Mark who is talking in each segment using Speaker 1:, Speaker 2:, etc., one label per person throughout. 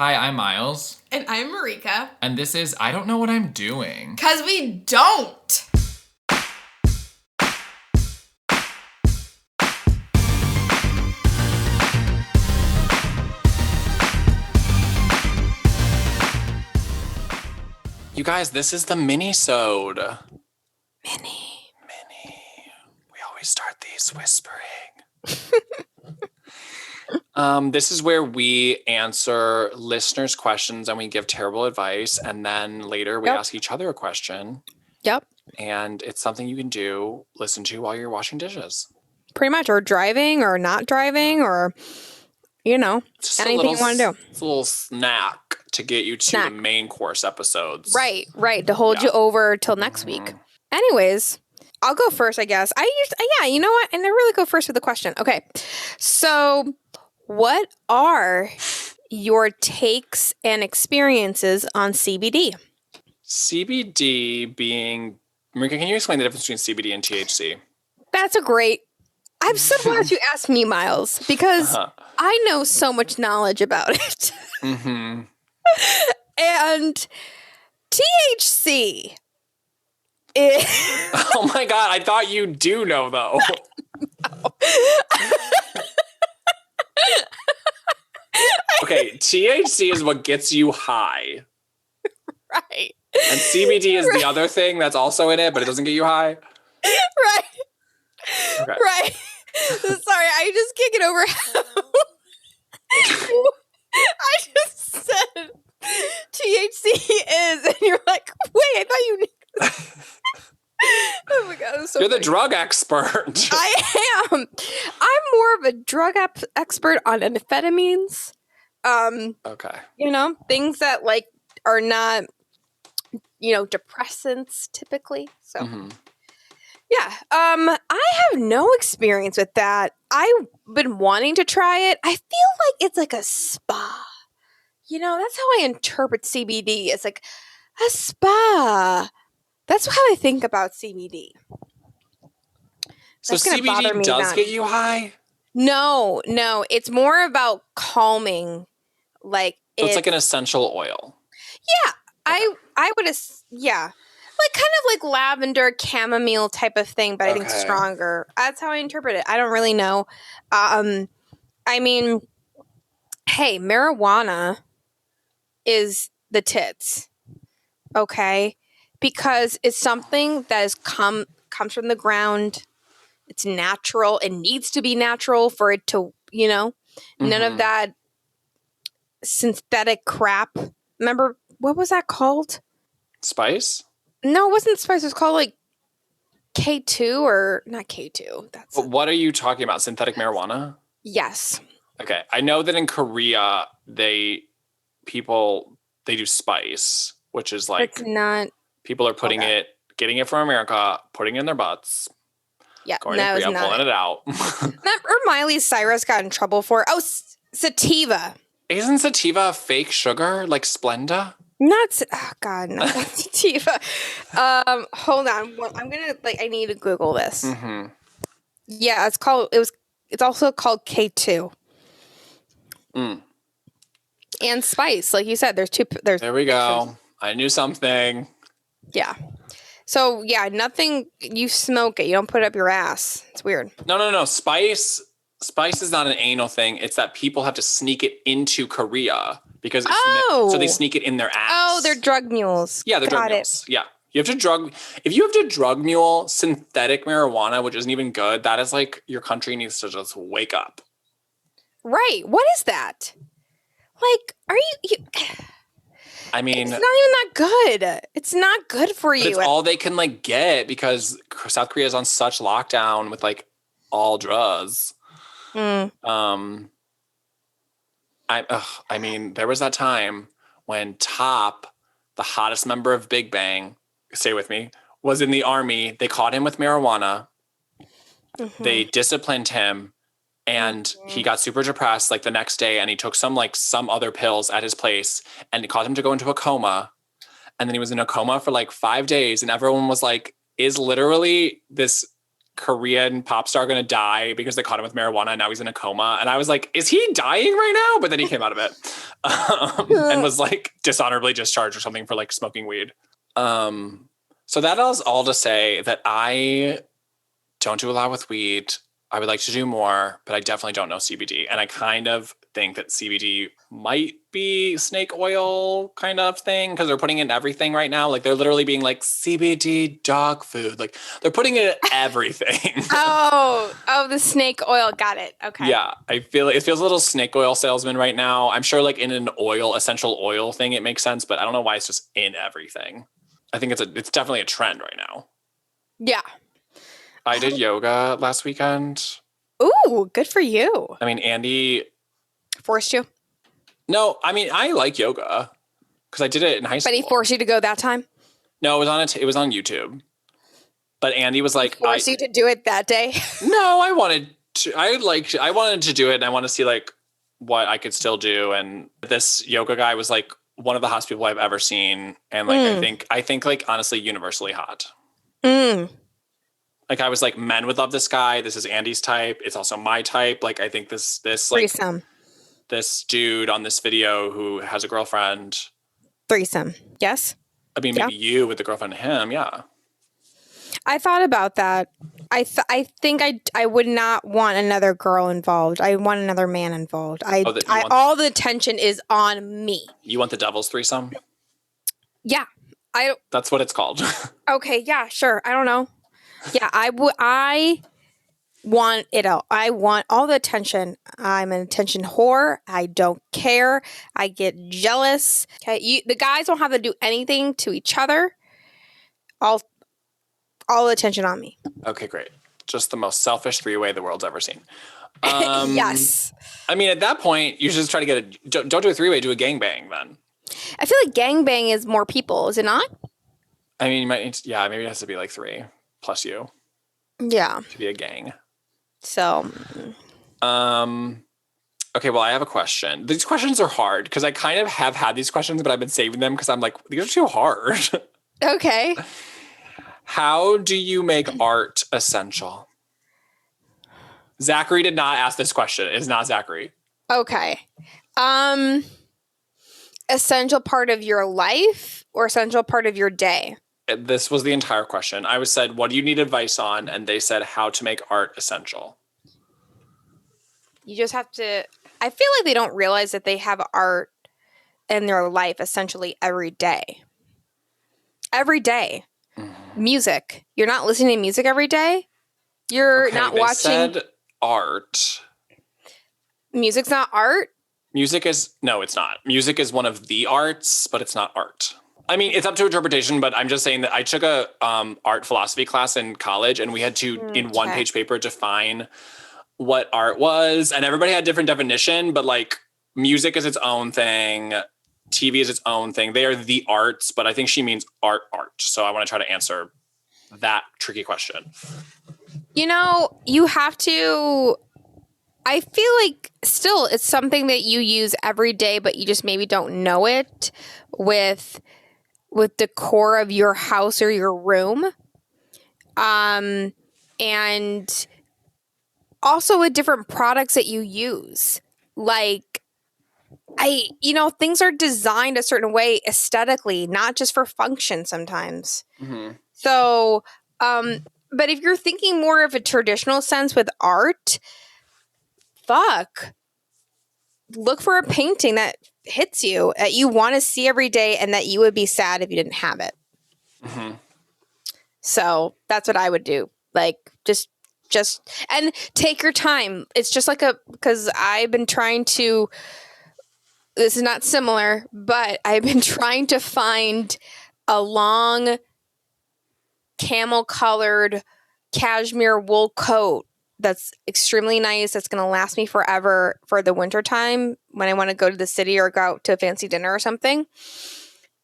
Speaker 1: Hi, I'm Miles.
Speaker 2: And I'm Marika.
Speaker 1: And this is I Don't Know What I'm Doing.
Speaker 2: 'Cause we don't!
Speaker 1: You guys, this is the Minisode.
Speaker 2: Mini.
Speaker 1: We always start these whispering. This is where we answer listeners' questions and we give terrible advice. And then later we ask each other a question.
Speaker 3: Yep.
Speaker 1: And it's something you can listen to while you're washing dishes.
Speaker 3: Pretty much. Or driving or not driving or, anything you want to do.
Speaker 1: It's a little snack to get you to the main course episodes.
Speaker 3: Right. To hold you over till next week. Anyways, I'll go first, I guess. You know what? And I really go first with the question. Okay. So what are your takes and experiences on CBD?
Speaker 1: CBD being... Marika, can you explain the difference between CBD and THC?
Speaker 3: I'm so glad you asked me, Miles, because I know so much knowledge about it.
Speaker 1: Mm-hmm.
Speaker 3: And THC is...
Speaker 1: Oh my God, I thought you do know, though.
Speaker 3: No.
Speaker 1: Okay, THC is what gets you high.
Speaker 3: Right.
Speaker 1: And CBD is the other thing that's also in it, but it doesn't get you high.
Speaker 3: Right.
Speaker 1: Okay.
Speaker 3: Right. Sorry, I just can't get over how I just said THC is, and you're like, wait, I thought you knew. Oh my God, it was so
Speaker 1: You're
Speaker 3: funny.
Speaker 1: the drug expert.
Speaker 3: I am. I'm more of a drug expert on amphetamines.
Speaker 1: Okay.
Speaker 3: Things that are not, depressants typically. So.
Speaker 1: Mm-hmm.
Speaker 3: Yeah, I have no experience with that. I've been wanting to try it. I feel like it's like a spa. That's how I interpret CBD. It's like a spa. That's how I think about CBD.
Speaker 1: So CBD does get you high?
Speaker 3: No. It's more about calming.
Speaker 1: So it's like an essential oil.
Speaker 3: Yeah, okay. I would, yeah. Kind of like lavender chamomile type of thing, but I think stronger. That's how I interpret it. I don't really know. Hey, marijuana is the tits. Okay? Because it's something that comes from the ground. It's natural. It needs to be natural for it to, none of that synthetic crap. Remember, what was that called?
Speaker 1: Spice?
Speaker 3: No, it wasn't spice. It was called K2 or not K2.
Speaker 1: But what are you talking about? Synthetic marijuana?
Speaker 3: Yes.
Speaker 1: Okay. I know that in Korea, they do spice, which is
Speaker 3: it's not.
Speaker 1: People are getting it from America, putting it in their butts.
Speaker 3: Yeah.
Speaker 1: Going to Korea, pulling it out.
Speaker 3: Or Miley Cyrus got in trouble for. Oh, sativa.
Speaker 1: Isn't sativa fake sugar like Splenda?
Speaker 3: Not sativa. Hold on. I'm gonna I need to Google this.
Speaker 1: Mm-hmm.
Speaker 3: Yeah, it's also called K2.
Speaker 1: Mm.
Speaker 3: And spice, like you said. There we
Speaker 1: go. I knew something.
Speaker 3: Yeah. So yeah, nothing. You smoke it. You don't put it up your ass. It's weird.
Speaker 1: No. Spice is not an anal thing. It's that people have to sneak it into Korea. Because so they sneak it in their ass.
Speaker 3: Oh, they're drug mules.
Speaker 1: Yeah, they're drug mules. Yeah. If you have to drug mule synthetic marijuana, which isn't even good, that is your country needs to just wake up.
Speaker 3: Right. What is that? Are you
Speaker 1: I mean,
Speaker 3: it's not even that good. It's not good for you.
Speaker 1: It's all they can get because South Korea is on such lockdown with all drugs. There was that time when Top, the hottest member of Big Bang, stay with me, was in the army. They caught him with marijuana. Mm-hmm. They disciplined him, and he got super depressed the next day, and he took some other pills at his place, and it caused him to go into a coma. And then he was in a coma for 5 days, and everyone was is literally this Korean pop star going to die because they caught him with marijuana and now he's in a coma. And I was like, is he dying right now? But then he came out of it and was like dishonorably discharged or something for like smoking weed. So that is all to say that I don't do a lot with weed. I would like to do more, but I definitely don't know CBD. And I kind of think that CBD might be snake oil kind of thing because they're putting it in everything right now. Like they're literally being like CBD dog food. Like they're putting it in everything.
Speaker 3: The snake oil. Got it. Okay.
Speaker 1: Yeah. I feel like it feels a little snake oil salesman right now. I'm sure like in an essential oil thing, it makes sense, but I don't know why it's just in everything. I think it's definitely a trend right now.
Speaker 3: Yeah.
Speaker 1: I did yoga last weekend.
Speaker 3: Ooh, good for you.
Speaker 1: I mean, Andy
Speaker 3: forced you?
Speaker 1: No, I mean, I like yoga because I did it in high school.
Speaker 3: But he forced you to go that time?
Speaker 1: No, it was on YouTube. But Andy was like,
Speaker 3: forced you to do it that day?
Speaker 1: No, I wanted to do it, and I want to see like what I could still do. And this yoga guy was like one of the hottest people I've ever seen, and like I think like honestly universally hot. Like I was like, men would love this guy. This is Andy's type. It's also my type. Like I think this like
Speaker 3: threesome.
Speaker 1: This dude on this video who has a girlfriend.
Speaker 3: Threesome. Yes.
Speaker 1: I mean, maybe you with the girlfriend and him. Yeah.
Speaker 3: I thought about that. I think I would not want another girl involved. I want another man involved. All the attention is on me.
Speaker 1: You want the devil's threesome?
Speaker 3: Yeah.
Speaker 1: That's what it's called.
Speaker 3: Okay. Yeah. Sure. I don't know. Yeah. I want it all. I want all the attention. I'm an attention whore. I don't care. I get jealous. Okay. The guys don't have to do anything to each other. All the attention on me.
Speaker 1: Okay, great. Just the most selfish three-way the world's ever seen.
Speaker 3: Yes.
Speaker 1: I mean, at that point, you should just try to get don't do a three-way, do a gangbang then.
Speaker 3: I feel like gangbang is more people, is it not?
Speaker 1: I mean, maybe it has to be like 3 plus you.
Speaker 3: Yeah.
Speaker 1: To be a gang.
Speaker 3: So.
Speaker 1: Okay, well, I have a question. These questions are hard because I kind of have had these questions, but I've been saving them because I'm like, these are too hard.
Speaker 3: Okay.
Speaker 1: How do you make art essential? Zachary did not ask this question. It's not Zachary.
Speaker 3: Okay. Essential part of your life or essential part of your day?
Speaker 1: This was the entire question. I was said, what do you need advice on? And they said, how to make art essential.
Speaker 3: You just have to, I feel like they don't realize that they have art in their life essentially every day. Every day. Mm-hmm. Music. You're not listening to music every day. You're not watching.
Speaker 1: Said art.
Speaker 3: Music's not art?
Speaker 1: No, it's not. Music is one of the arts, but it's not art. I mean, it's up to interpretation, but I'm just saying that I took a art philosophy class in college, and we had to, in one-page paper, define what art was, and everybody had a different definition, but like music is its own thing, TV is its own thing. They are the arts, but I think she means art. So I want to try to answer that tricky question.
Speaker 3: You know, you have to, I feel like still it's something that you use every day, but you just maybe don't know it with the core of your house or your room. And also with different products that you use. Like, things are designed a certain way aesthetically, not just for function sometimes. Mm-hmm. So, but if you're thinking more of a traditional sense with art, look for a painting that hits you, that you want to see every day and that you would be sad if you didn't have it. Mm-hmm. So that's what I would do. Like, just and take your time. It's just like because I've been trying to, this is not similar, but I've been trying to find a long camel colored cashmere wool coat that's extremely nice. That's going to last me forever for the wintertime when I want to go to the city or go out to a fancy dinner or something.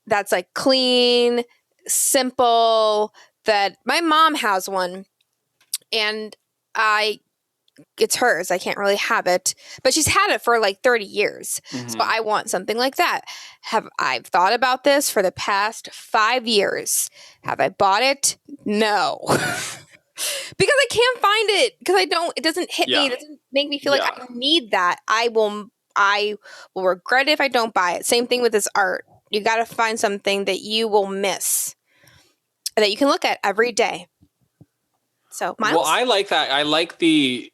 Speaker 3: That's like clean, simple, that my mom has one. And it's hers. I can't really have it, but she's had it for like 30 years. Mm-hmm. So I want something like that. I've thought about this for the past 5 years. Have I bought it? No. Because I can't find it. Because it doesn't hit me. It doesn't make me feel like I need that. I will regret it if I don't buy it. Same thing with this art. You got to find something that you will miss that you can look at every day. So, Miles?
Speaker 1: Well, I like that. I like the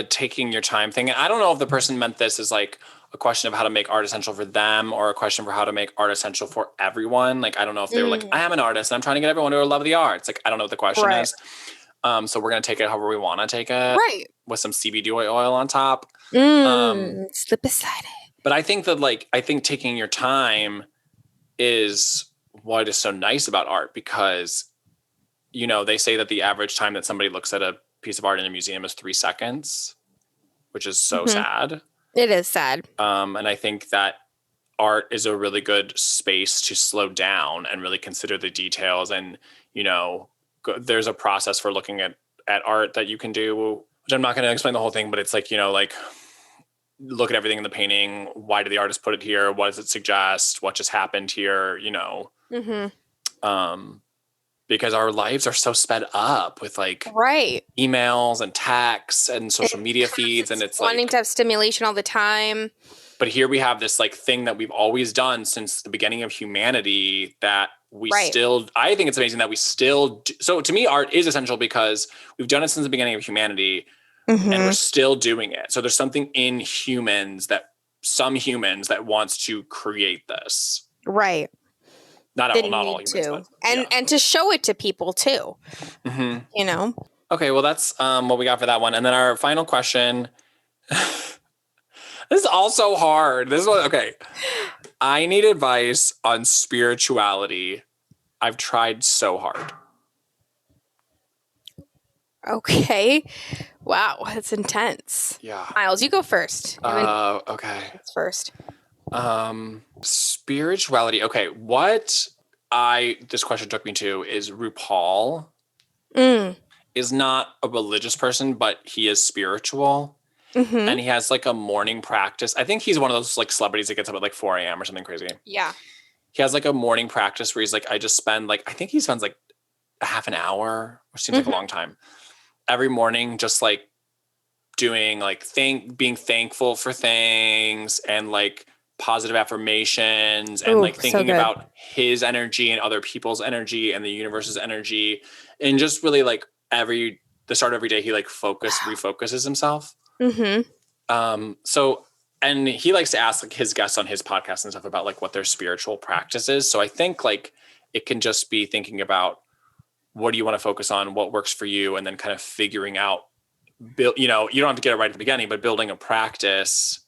Speaker 1: taking your time thing. And I don't know if the person meant this as like a question of how to make art essential for them or a question for how to make art essential for everyone. Like, I don't know if they were like, I am an artist and I'm trying to get everyone to love the arts. Like, I don't know what the question is. So we're going to take it however we want to take it.
Speaker 3: Right.
Speaker 1: With some CBD oil on top.
Speaker 3: Slip aside it.
Speaker 1: But I think that I think taking your time is what is so nice about art because, they say that the average time that somebody looks at a piece of art in a museum is 3 seconds, which is so sad.
Speaker 3: It is sad.
Speaker 1: And I think that art is a really good space to slow down and really consider the details. And, there's a process for looking at art that you can do, which I'm not going to explain the whole thing, but it's like, look at everything in the painting. Why did the artist put it here? What does it suggest? What just happened here? Because our lives are so sped up with emails and texts and social media feeds. And it's
Speaker 3: wanting to have stimulation all the time.
Speaker 1: But here we have this thing that we've always done since the beginning of humanity that we still, I think it's amazing that we still do. So to me, art is essential because we've done it since the beginning of humanity and we're still doing it. So there's something in some humans that wants to create this.
Speaker 3: Right.
Speaker 1: Not all humans.
Speaker 3: And to show it to people too. Okay,
Speaker 1: well, that's what we got for that one. And then our final question. This is also hard. This is okay. I need advice on spirituality. I've tried so hard.
Speaker 3: Okay. Wow, that's intense.
Speaker 1: Yeah.
Speaker 3: Miles, you go first.
Speaker 1: Okay.
Speaker 3: That's first.
Speaker 1: Spirituality. Okay, this question took me to is RuPaul is not a religious person, but he is spiritual. And he has a morning practice. I think he's one of those celebrities that gets up at 4 a.m. or something crazy.
Speaker 3: Yeah.
Speaker 1: He has a morning practice where he's I just spend I think he spends a half an hour, which seems like a long time, every morning, just doing being thankful for things and positive affirmations and thinking about his energy and other people's energy and the universe's energy. And just really the start of every day, he refocuses himself. So, and he likes to ask his guests on his podcast and stuff about what their spiritual practice is. So I think it can just be thinking about what do you want to focus on, what works for you, and then kind of figuring out, you don't have to get it right at the beginning, but building a practice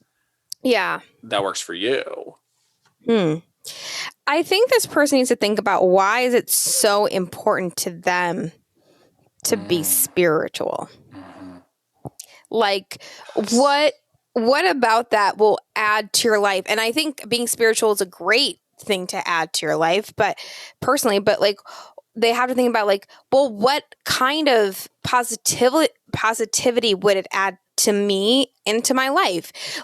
Speaker 1: that works for you.
Speaker 3: I think this person needs to think about why is it so important to them to be spiritual? What about that will add to your life? And I think being spiritual is a great thing to add to your life, but they have to think about what kind of positivity would it add to me and to my life?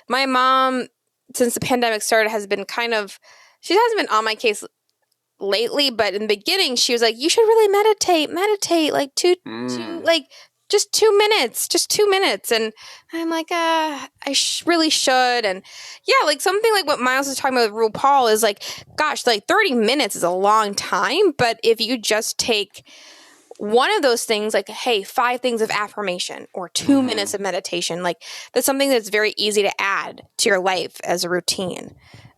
Speaker 3: My mom, since the pandemic started, has been she hasn't been on my case lately, but in the beginning she was you should really meditate just 2 minutes. And I'm I really should. And yeah, something what Miles was talking about with RuPaul is gosh, 30 minutes is a long time. But if you just take one of those things, hey, 5 things of affirmation or 2 minutes of meditation, that's something that's very easy to add to your life as a routine.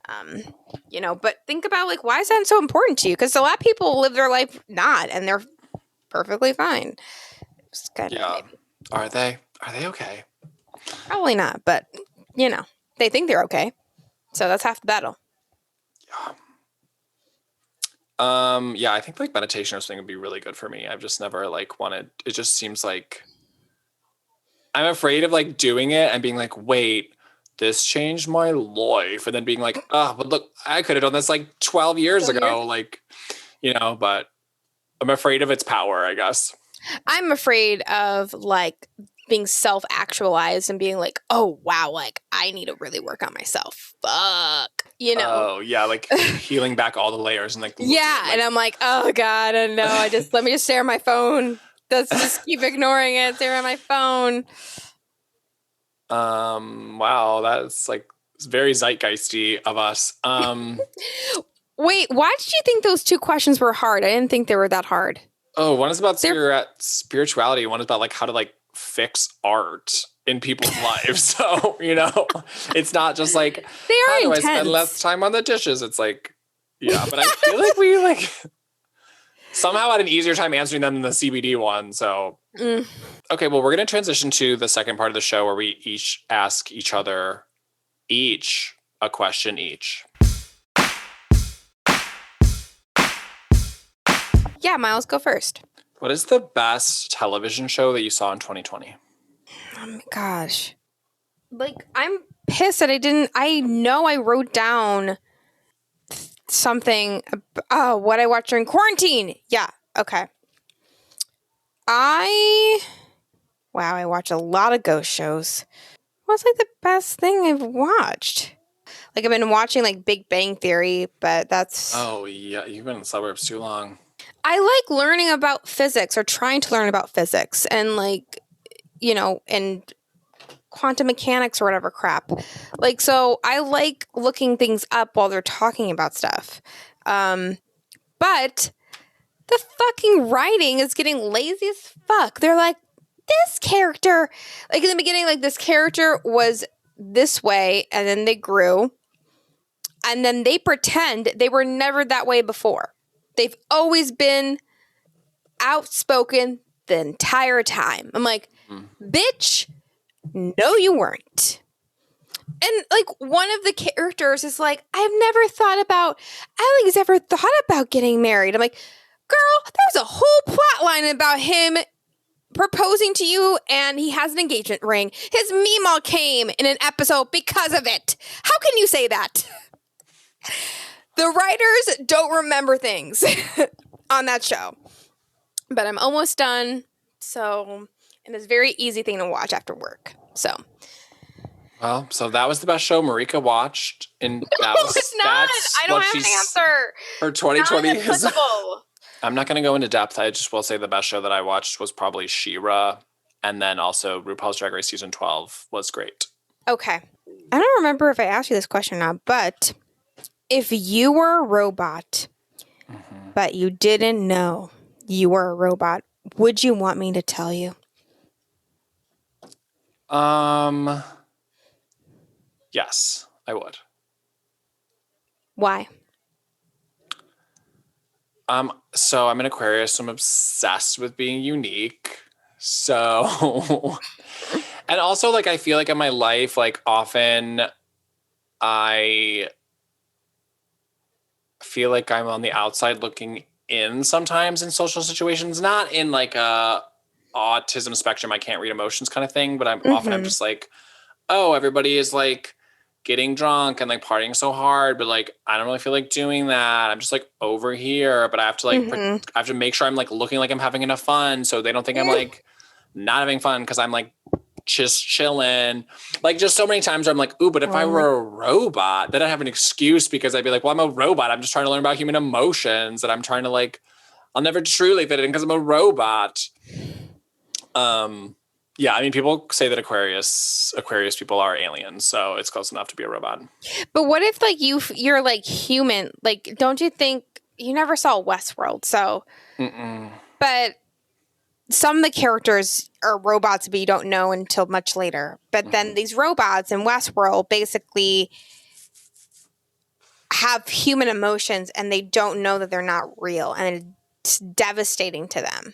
Speaker 3: But think about why is that so important to you? Because a lot of people live their life not, and they're perfectly fine.
Speaker 1: Are they okay?
Speaker 3: Probably not, but they think they're okay. So that's half the battle.
Speaker 1: Yeah, I think meditation or something would be really good for me. I've just never wanted, it just seems I'm afraid of doing it and being wait, this changed my life. And then being but look, I could have done this 12 years ago. But I'm afraid of its power, I guess.
Speaker 3: I'm afraid of being self-actualized and being oh wow, I need to really work on myself. Fuck.
Speaker 1: Oh yeah, healing back all the layers and
Speaker 3: yeah, and I'm oh god, I don't know. Let me just stare at my phone. Let's just keep ignoring it. They're on my phone.
Speaker 1: Wow, that's like very zeitgeisty of us.
Speaker 3: Wait, why did you think those two questions were hard? I didn't think they were that hard.
Speaker 1: Oh, one is about spirituality. One is about like how to like fix art in people's lives. So, it's not just like,
Speaker 3: They are
Speaker 1: how do
Speaker 3: intense.
Speaker 1: I spend less time on the dishes? It's like, yeah, but I feel like we like somehow had an easier time answering them than the CBD one. So, Okay, well, we're going to transition to the second part of the show where we each ask each other a question each.
Speaker 3: Yeah, Miles, go first.
Speaker 1: What is the best television show that you saw in 2020?
Speaker 3: Oh my gosh. Like, I'm pissed that I know I wrote down something, what I watched during quarantine. Yeah, okay. I watch a lot of ghost shows. What's like the best thing I've watched? Like, I've been watching like Big Bang Theory, but that's...
Speaker 1: Oh, yeah, you've been in the suburbs too long.
Speaker 3: I like learning about physics or trying to learn about physics and like, and quantum mechanics or whatever crap. Like, so I like looking things up while they're talking about stuff. But the fucking writing is getting lazy as fuck. They're like, this character, like in the beginning, like this character was this way and then they grew and then they pretend they were never that way before. They've always been outspoken the entire time. I'm like, bitch, no, you weren't. And like one of the characters is like, Alex ever thought about getting married. I'm like, girl, there's a whole plot line about him proposing to you and he has an engagement ring. His Meemaw came in an episode because of it. How can you say that? The writers don't remember things on that show. But I'm almost done. So, and it's a very easy thing to watch after work. So.
Speaker 1: Well, so that was the best show Marika watched. And that
Speaker 3: No,
Speaker 1: was,
Speaker 3: it's not. I don't have an answer.
Speaker 1: Her 2020
Speaker 3: Not
Speaker 1: is.
Speaker 3: applicable.
Speaker 1: I'm not going to go into depth. I just will say the best show that I watched was probably She-Ra. And then also RuPaul's Drag Race Season 12 was great.
Speaker 3: Okay. I don't remember if I asked you this question or not, but if you were a robot, but you didn't know you were a robot, would you want me to tell you?
Speaker 1: Yes, I would.
Speaker 3: Why?
Speaker 1: So I'm an Aquarius. So I'm obsessed with being unique. So, and also like, I feel like in my life, like often I feel like I'm on the outside looking in sometimes in social situations, not in like a autism spectrum, I can't read emotions kind of thing, but I'm just like, oh, everybody is like getting drunk and like partying so hard, but like I don't really feel like doing that. I'm just like over here, but I have to like I have to make sure I'm like looking like I'm having enough fun so they don't think I'm like not having fun because I'm like just chilling. Like just so many times where I'm like, ooh, but if I were a robot, then I'd have an excuse because I'd be like, well, I'm a robot. I'm just trying to learn about human emotions and I'm trying to like, I'll never truly fit in because I'm a robot. Yeah, I mean, people say that Aquarius people are aliens, so it's close enough to be a robot.
Speaker 3: But what if like you're like human? Like, don't you think you never saw Westworld? So, but some of the characters are robots, but you don't know until much later. But then these robots in Westworld basically have human emotions, and they don't know that they're not real, and it's devastating to them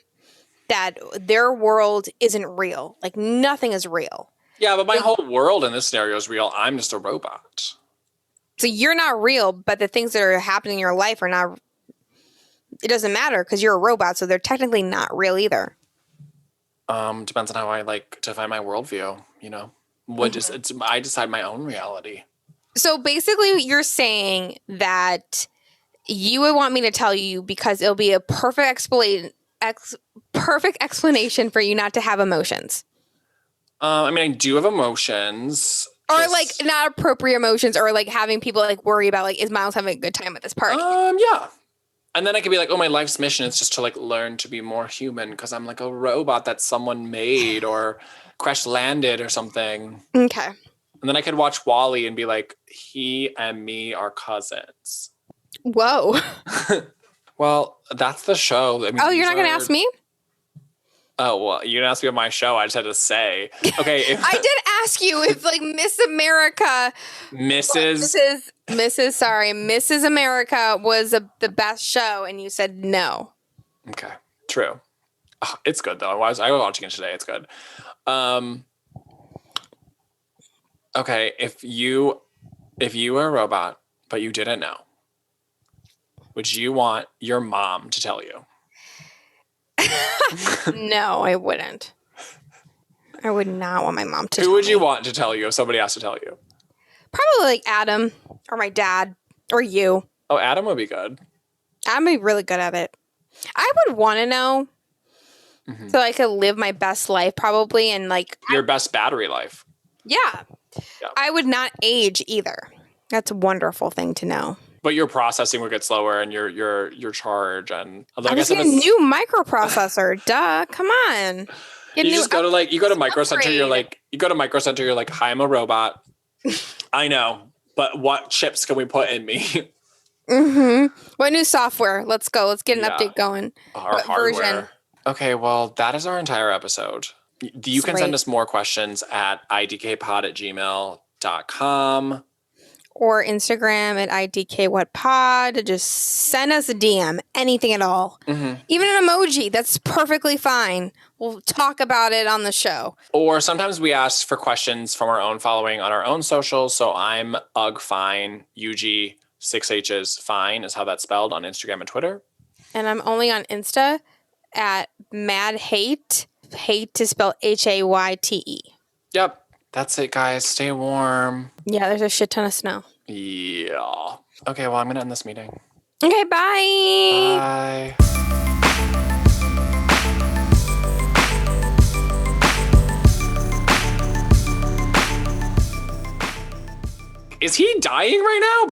Speaker 3: that their world isn't real. Like nothing is real.
Speaker 1: Yeah, but my whole world in this scenario is real. I'm just a robot.
Speaker 3: So you're not real, but the things that are happening in your life are not. It doesn't matter because you're a robot, so they're technically not real either.
Speaker 1: Depends on how I like define my worldview. You know, I decide my own reality. So
Speaker 3: basically, you're saying that you would want me to tell you because it'll be a perfect explanation for you not to have emotions.
Speaker 1: I mean, I do have emotions.
Speaker 3: Or like not appropriate emotions, or like having people like worry about like, is Miles having a good time at this party?
Speaker 1: Yeah. And then I could be like, oh, my life's mission is just to like learn to be more human because I'm like a robot that someone made or crash landed or something.
Speaker 3: Okay.
Speaker 1: And then I could watch WALL-E and be like, he and me are cousins.
Speaker 3: Whoa.
Speaker 1: Well, that's the show. I mean,
Speaker 3: Oh, you're not going to ask me?
Speaker 1: Oh, well, you didn't ask me on my show. I just had to say. Okay.
Speaker 3: I did ask you if like Miss America. Mrs. America was the best show. And you said no.
Speaker 1: Okay. True. Oh, it's good though. I was watching it today. It's good. Okay. If you were a robot, but you didn't know, would you want your mom to tell you?
Speaker 3: No, I wouldn't. I would not want my mom to tell me.
Speaker 1: Who would you want to tell you if somebody has to tell you?
Speaker 3: Probably like Adam or my dad or you.
Speaker 1: Oh, Adam would be good.
Speaker 3: I'd be really good at it. I would want to know so I could live my best life probably and like...
Speaker 1: Your best battery life.
Speaker 3: Yeah. I would not age either. That's a wonderful thing to know.
Speaker 1: But your processing would get slower and your charge and
Speaker 3: I just get a new microprocessor. Duh. Come on.
Speaker 1: You just go to Micro Center, you're like, hi, I'm a robot. I know, but what chips can we put in me?
Speaker 3: What new software? Let's go. Let's get an update going.
Speaker 1: Our
Speaker 3: what
Speaker 1: hardware.
Speaker 3: Version?
Speaker 1: Okay, well, that is our entire episode. You can send us more questions at idkpod@gmail.com.
Speaker 3: Or Instagram at IDKWhatPod. Just send us a DM. Anything at all. Even an emoji. That's perfectly fine. We'll talk about it on the show.
Speaker 1: Or sometimes we ask for questions from our own following on our own socials. So I'm UGFine, UG, 6H's fine is how that's spelled on Instagram and Twitter.
Speaker 3: And I'm only on Insta at Mad Hate. Hate to spell HAYTE.
Speaker 1: Yep. That's it, guys. Stay warm.
Speaker 3: Yeah, there's a shit ton of snow.
Speaker 1: Yeah. Okay, well, I'm going to end this meeting.
Speaker 3: Okay, bye.
Speaker 1: Bye. Is he dying right now?